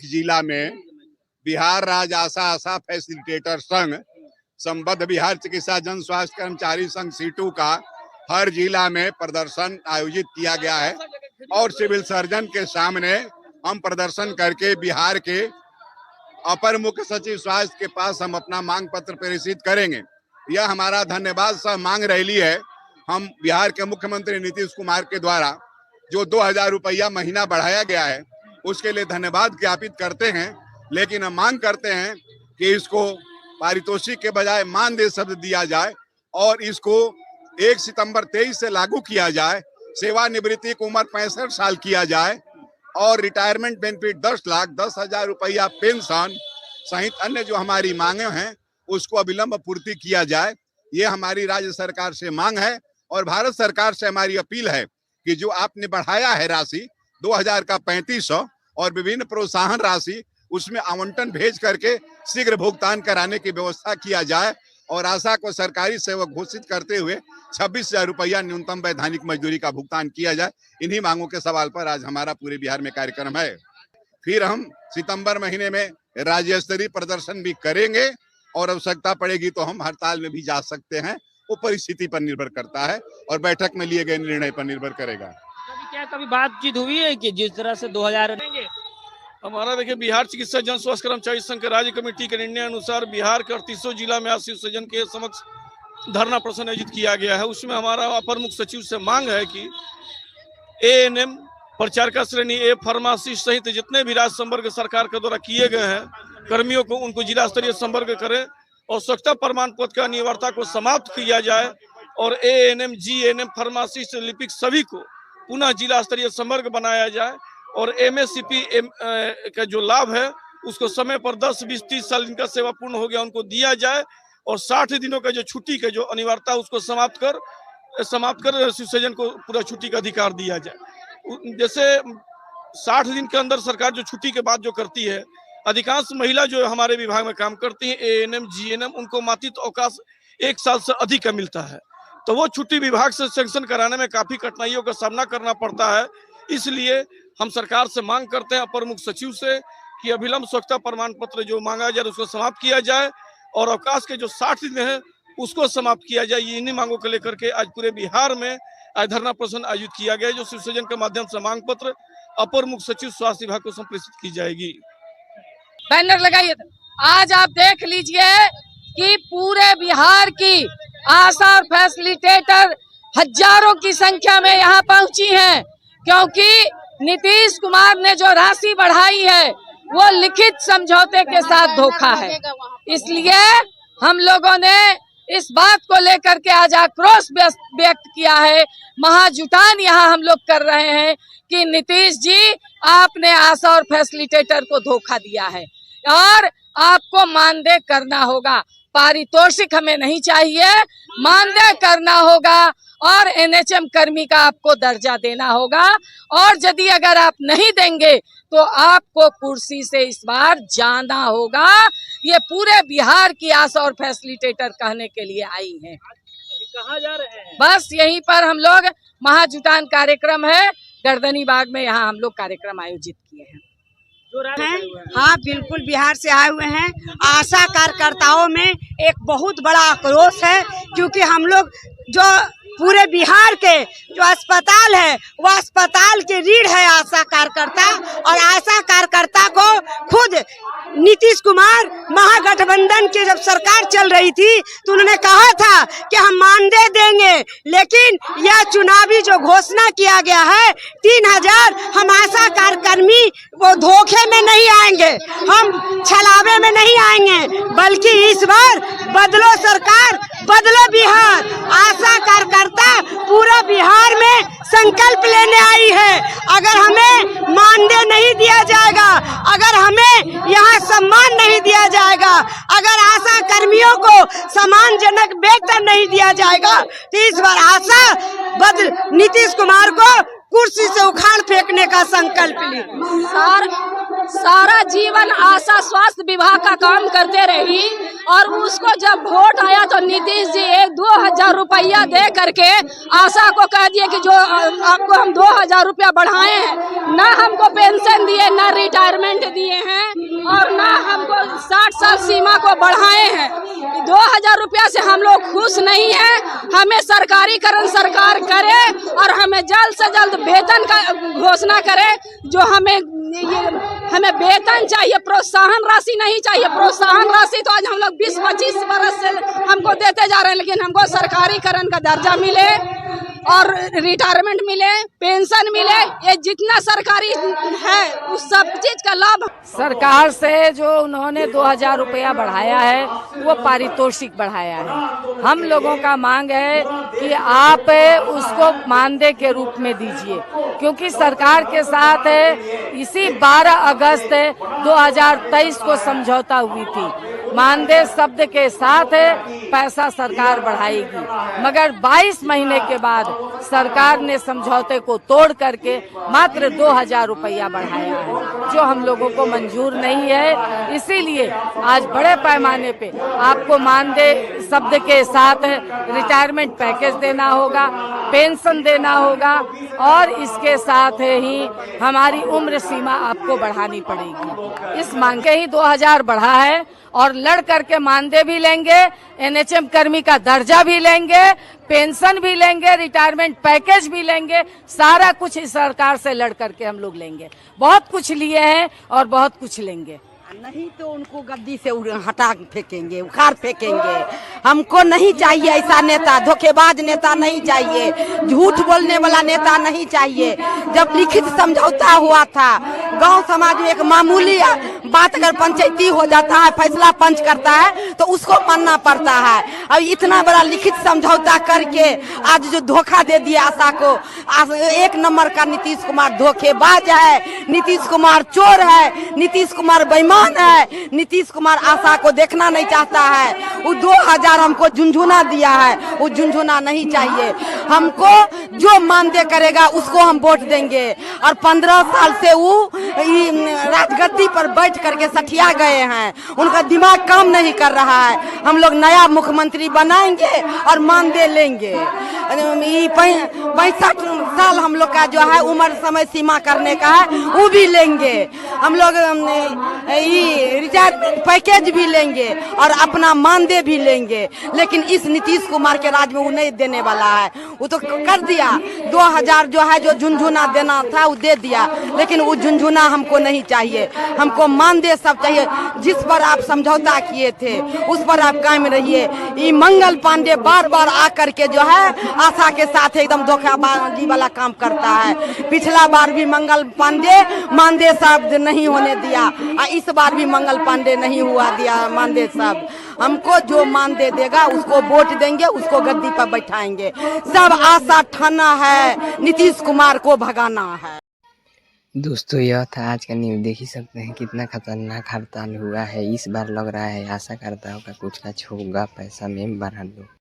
जिला में बिहार राज्य आशा फैसिलिटेटर संघ, संबद्ध बिहार चिकित्सा जन स्वास्थ्य कर्मचारी संघ सीटू का हर जिला में प्रदर्शन आयोजित किया गया है और सिविल सर्जन के सामने हम प्रदर्शन करके बिहार के अपर मुख्य सचिव स्वास्थ्य के पास हम अपना मांग पत्र प्रेषित करेंगे। यह हमारा धन्यवाद सह मांग रैली है। हम बिहार के मुख्यमंत्री नीतीश कुमार के द्वारा जो 2000 रुपया महीना बढ़ाया गया है उसके लिए धन्यवाद ज्ञापित करते हैं, लेकिन हम मांग करते हैं कि इसको पारितोषिक के बजाय मानदेय शब्द दिया जाए और इसको 1 सितंबर 23 से लागू किया जाए। सेवानिवृत्ति की उम्र 65 साल किया जाए और रिटायरमेंट बेनिफिट 10,10,000 रुपया पेंशन सहित अन्य जो हमारी मांगे हैं उसको अविलंब पूर्ति किया जाए। ये हमारी राज्य सरकार से मांग है और भारत सरकार से हमारी अपील है कि जो आपने बढ़ाया है राशि 2000 का 3500 और विभिन्न प्रोत्साहन राशि उसमें आवंटन भेज करके शीघ्र भुगतान कराने की व्यवस्था किया जाए और आशा को सरकारी सेवक घोषित करते हुए 26,000 रुपया न्यूनतम वैधानिक मजदूरी का भुगतान किया जाए। इन्हीं मांगों के सवाल पर आज हमारा पूरे बिहार में कार्यक्रम है। फिर हम सितंबर महीने में राज्य स्तरीय प्रदर्शन भी करेंगे और आवश्यकता पड़ेगी तो हम हड़ताल में भी जा सकते हैं। वो परिस्थिति पर निर्भर करता है और बैठक में लिए गए निर्णय पर निर्भर करेगा। कभी बातचीत हुई है कि जिस तरह से 2000 हमारा देखिए बिहार चिकित्सा जन स्वास्थ्य कर्मचारी संघ के राज्य कमेटी के निर्णय अनुसार बिहार के 38 जिला में आज शिव सज्जन के समक्ष धरना प्रदर्शन आयोजित किया गया है। उसमें हमारा अपर मुख्य सचिव से मांग है कि ANM प्रचारका श्रेणी ए फार्मासिस्ट सहित जितने भी राज्य संवर्ग सरकार के द्वारा किए गए हैं कर्मियों को उनको जिला स्तरीय संवर्ग करें और स्वच्छता प्रमाण पत्र का अनिवार्यता को समाप्त किया जाए और ANM GNM फार्मासिस्ट लिपिक सभी को पुनः जिला स्तरीय संवर्ग बनाया जाए और MSCP का जो लाभ है उसको समय पर 10, 20, 30 साल इनका सेवा पूर्ण हो गया उनको दिया जाए और 60 दिनों का जो छुट्टी का जो अनिवार्यता उसको समाप्त कर शिव सज्जन को पूरा छुट्टी का अधिकार दिया जाए। जैसे 60 दिन के अंदर सरकार जो छुट्टी के बाद जो करती है, अधिकांश महिला जो हमारे विभाग में काम करती है ANM GNM उनको मातृत्व अवकाश 1 साल से अधिक का मिलता है, तो वो छुट्टी विभाग से सैंक्शन कराने में काफी कठिनाइयों का सामना करना पड़ता है। इसलिए हम सरकार से मांग करते हैं अपर मुख्य सचिव से कि अविलंब स्वच्छता प्रमाण पत्र जो मांगा जाए उसको समाप्त किया जाए और अवकाश के जो 60 दिन है उसको समाप्त किया जाए। ये इन्हीं मांगों को लेकर के आज पूरे बिहार में आज धरना प्रदर्शन आयोजित किया गया, जो शिव सज्जन के माध्यम से मांग पत्र अपर मुख्य सचिव स्वास्थ्य विभाग को संप्रेषित की जाएगी। बैनर लगाइए। आज आप देख लीजिए कि पूरे बिहार की आशा और फैसिलिटेटर हजारों की संख्या में यहाँ पहुंची हैं, क्योंकि नीतीश कुमार ने जो राशि बढ़ाई है वो लिखित समझौते के साथ धोखा है। इसलिए हम लोगों ने इस बात को लेकर के आज आक्रोश व्यक्त किया है। महाजुटान यहाँ हम लोग कर रहे हैं कि नीतीश जी आपने आशा और फैसिलिटेटर को धोखा दिया है और आपको मानदेय करना होगा। पारितोषिक हमें नहीं चाहिए, मानदेय करना होगा और NHM कर्मी का आपको दर्जा देना होगा और यदि अगर आप नहीं देंगे तो आपको कुर्सी से इस बार जाना होगा। ये पूरे बिहार की आशा और फैसिलिटेटर कहने के लिए आई हैं। कहाँ जा रहे हैं? बस यहीं पर हम लोग महाजुटान कार्यक्रम है, गर्दनी बाग में यहाँ हम लोग कार्यक्रम आयोजित किए हैं। हाँ बिल्कुल, बिहार से आए हुए हैं। आशा कार्यकर्ताओं में एक बहुत बड़ा आक्रोश है, क्योंकि हम लोग जो पूरे बिहार के जो अस्पताल है वो अस्पताल की रीढ़ है आशा कार्यकर्ता, और आशा कार्यकर्ता को खुद नीतीश कुमार महागठबंधन की जब सरकार चल रही थी तो उन्होंने कहा था कि हम मानदेय देंगे, लेकिन यह चुनावी जो घोषणा किया गया है 3000, हम आशा कार्यकर्मी वो धोखे में नहीं आएंगे, हम छलावे में नहीं आएंगे, बल्कि इस बार बदलो सरकार बदलो बिहार। आशा कार्यकर्ता पूरा बिहार में संकल्प लेने आई है। अगर हमें मानदेय नहीं दिया जाएगा, अगर हमें यहाँ सम्मान नहीं दिया जाएगा, अगर आशा कर्मियों को सम्मानजनक वेतन नहीं दिया जाएगा, तो इस बार आशा नीतीश कुमार को कुर्सी से उखाड़ फेंकने का संकल्प ली। सारा जीवन आशा स्वास्थ्य विभाग का काम करते रही और उसको जब वोट आया तो नीतीश जी 2,000 रुपया दे करके आशा को कह दिए कि जो आपको हम 2,000 रुपया बढ़ाए हैं, ना हमको पेंशन दिए, ना रिटायरमेंट दिए हैं और ना हमको 60 साल सीमा को बढ़ाए हैं। 2,000 रुपया से हम लोग खुश नहीं है। हमें सरकारीकरण सरकार करे और हमें जल्द से जल्द वेतन का घोषणा करे। जो हमें वेतन चाहिए, प्रोत्साहन राशि नहीं चाहिए। प्रोत्साहन राशि तो आज हम लोग 20-25 बरस से हमको देते जा रहे हैं, लेकिन हमको सरकारीकरण का दर्जा मिले और रिटायरमेंट मिले, पेंशन मिले, ये जितना सरकारी है उस सब चीज का लाभ। सरकार से जो उन्होंने 2,000 रुपया बढ़ाया है वो पारितोषिक बढ़ाया है। हम लोगों का मांग है कि आप उसको मानदेय के रूप में दीजिए, क्योंकि सरकार के साथ इसी 12 अगस्त 2023 को समझौता हुई थी। मानदेय शब्द के साथ पैसा सरकार बढ़ाएगी, मगर 22 महीने के बाद सरकार ने समझौते को तोड़ करके मात्र 2,000 रुपया बढ़ाया है, जो हम लोगों को मंजूर नहीं है। इसीलिए आज बड़े पैमाने पे आपको मानदेय शब्द के साथ रिटायरमेंट पैकेज देना होगा, पेंशन देना होगा और इसके साथ ही हमारी उम्र सीमा आपको बढ़ानी पड़ेगी। इस मांग के ही 2,000 बढ़ा है और लड़ करके मानदेय भी लेंगे, एनएचएम कर्मी का दर्जा भी लेंगे, पेंशन भी लेंगे, रिटायरमेंट पैकेज भी लेंगे। सारा कुछ इस सरकार से लड़ करके हम लोग लेंगे। बहुत कुछ लिए हैं और बहुत कुछ लेंगे। नहीं तो उनको गद्दी से हटा फेंकेंगे, उखाड़ फेंकेंगे। हमको नहीं चाहिए ऐसा नेता, धोखेबाज नेता नहीं चाहिए, झूठ बोलने वाला नेता नहीं चाहिए। जब लिखित समझौता हुआ था, गांव समाज में एक मामूली बात अगर पंचायती हो जाता है, फैसला पंच करता है तो उसको मानना पड़ता है। अब इतना बड़ा लिखित समझौता करके आज जो धोखा दे दिया आशा को, एक नंबर का नीतीश कुमार धोखेबाज है, नीतीश कुमार चोर है, नीतीश कुमार बेईमान है। नीतीश कुमार आशा को देखना नहीं चाहता है। वो 2,000 हमको झुनझुना दिया है, वो झुनझुना नहीं चाहिए हमको। जो मानदेय करेगा उसको हम वोट देंगे। और 15 साल से वो राजगद्दी पर बैठ करके सठिया गए हैं, उनका दिमाग काम नहीं कर रहा है। हम लोग नया मुख्यमंत्री बनाएंगे और मानदेय लेंगे। 65 साल हम लोग का जो है उम्र समय सीमा करने का है, वो भी लेंगे हम लोग। रिटायरमेंट पैकेज भी लेंगे और अपना मानदेय भी लेंगे। लेकिन इस नीतीश कुमार के राज में वो नहीं देने वाला है। वो तो कर दिया, 2,000 जो है जो झुनझुना देना था वो दे दिया, लेकिन वो झुनझुना हमको नहीं चाहिए। हमको मानदेय सब चाहिए। जिस पर आप समझौता किए थे उस पर आप कायम रहिए। ये मंगल पांडे बार बार आकर के जो है आशा के साथ एकदम धोखाबाजी वाला काम करता है। पिछला बार भी मंगल पांडे मानदेय शब्द नहीं होने दिया, इस बार भी मंगल पांडे नहीं हुआ दिया मानदेय शब्द। हमको जो मानदेय देगा उसको वोट देंगे, उसको गद्दी पर बैठाएंगे। सब आशा ठाना है, नीतीश कुमार को भगाना है। दोस्तों यह था आज का न्यूज़। देख ही सकते हैं कितना खतरनाक हड़ताल हुआ है। इस बार लग रहा है आशा करता होगा कुछ का होगा, पैसा में बढ़ा दो।